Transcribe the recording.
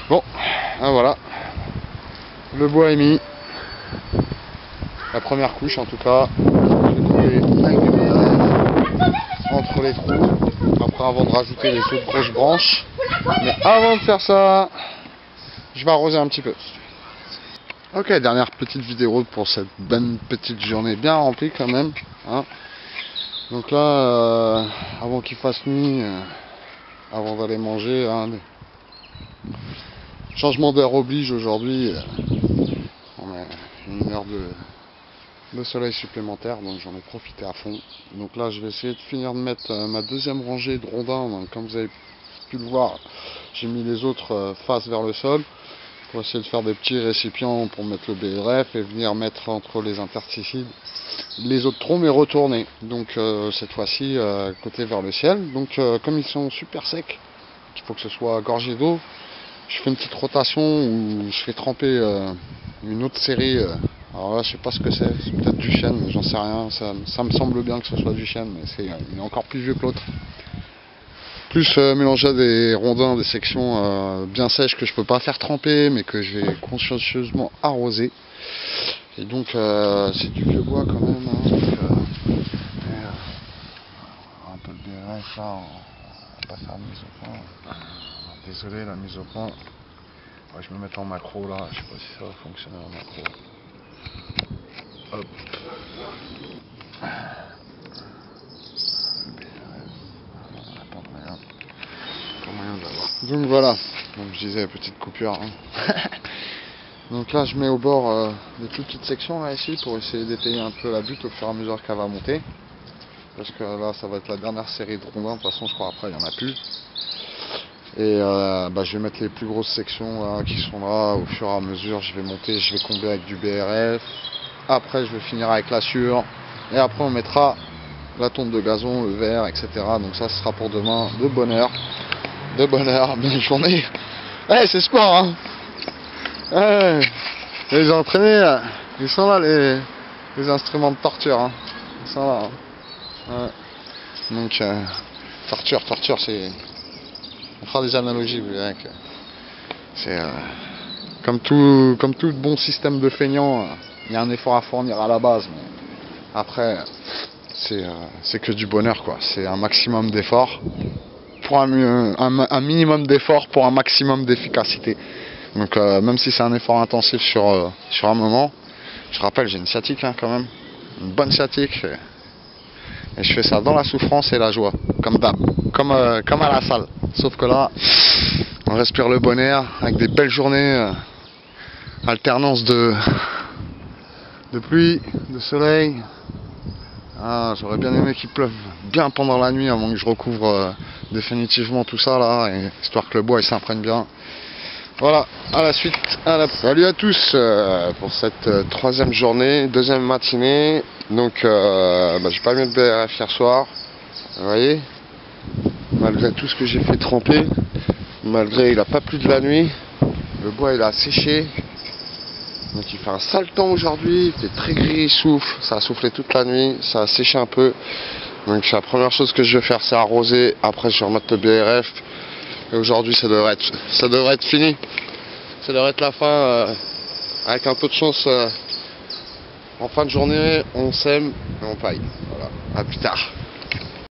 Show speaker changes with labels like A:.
A: Bon, ah voilà, le bois est mis, la première couche en tout cas, je vais couper avec du BRF entre les trous, après avant de rajouter les autres grosses branches, mais avant de faire ça, je vais arroser un petit peu. Ok, dernière petite vidéo pour cette bonne petite journée bien remplie quand même, hein. Donc là, avant qu'il fasse nuit, avant d'aller manger, hein, changement d'heure oblige aujourd'hui. On a une heure de soleil supplémentaire, donc j'en ai profité à fond. Donc là, je vais essayer de finir de mettre ma deuxième rangée de rondins. Donc, comme vous avez pu le voir, j'ai mis les autres face vers le sol pour essayer de faire des petits récipients pour mettre le BRF et venir mettre entre les interstitides les autres troncs mais retournés. Donc cette fois-ci côté vers le ciel. Donc comme ils sont super secs, il faut que ce soit gorgé d'eau. Je fais une petite rotation où je fais tremper une autre série. Alors là, je sais pas ce que c'est peut-être du chêne, mais j'en sais rien. Ça me semble bien que ce soit du chêne, mais il est encore plus vieux que l'autre. Plus mélanger à des rondins, des sections bien sèches que je peux pas faire tremper, mais que je vais consciencieusement arroser. Et donc c'est du vieux bois quand même. Hein, donc, un peu de BRF là, on va pas faire mise au point. Désolé, la mise au point. Ouais, je vais me mettre en macro là, je sais pas si ça va fonctionner en macro. Hop. Donc voilà, donc je disais petite coupure. Hein. Donc là je mets au bord des toutes petites sections là ici pour essayer d'étayer un peu la butte au fur et à mesure qu'elle va monter. Parce que là ça va être la dernière série de rondins, de toute façon je crois après il n'y en a plus. Et je vais mettre les plus grosses sections là, qui sont là au fur et à mesure, je vais monter, je vais combler avec du BRF. Après je vais finir avec la sûre. Et après on mettra la tonte de gazon, le verre, etc. Donc ça ce sera pour demain, de bonne heure, bonne journée. Ouais, c'est sport hein. Ouais, les entraînés, ils sont là les instruments de torture hein. Ils sont là hein. Ouais. Donc torture c'est... On fera des analogies, vous verrez que c'est comme tout bon système de feignant, il y a un effort à fournir à la base, mais après c'est que du bonheur quoi. C'est un maximum d'effort pour un minimum d'effort pour un maximum d'efficacité. Donc même si c'est un effort intensif sur un moment, je rappelle j'ai une sciatique hein, quand même, une bonne sciatique. Et je fais ça dans la souffrance et la joie, comme d'hab, comme à la salle. Sauf que là, on respire le bon air avec des belles journées, alternance de pluie, de soleil. Ah, j'aurais bien aimé qu'il pleuve bien pendant la nuit avant que je recouvre définitivement tout ça là, et histoire que le bois il s'imprègne bien. Voilà, à la suite, Salut à tous pour cette troisième journée, deuxième matinée. Donc j'ai pas mis de BRF hier soir, vous voyez, malgré tout ce que j'ai fait tremper, malgré il a pas plu de la nuit, le bois il a séché, donc il fait un sale temps aujourd'hui, il fait très gris, il souffle, ça a soufflé toute la nuit, ça a séché un peu, donc la première chose que je vais faire c'est arroser, après je vais remettre le BRF. Et aujourd'hui ça devrait être fini. Ça devrait être la fin avec un peu de chance. En fin de journée, on sème et on paille. Voilà. À plus tard.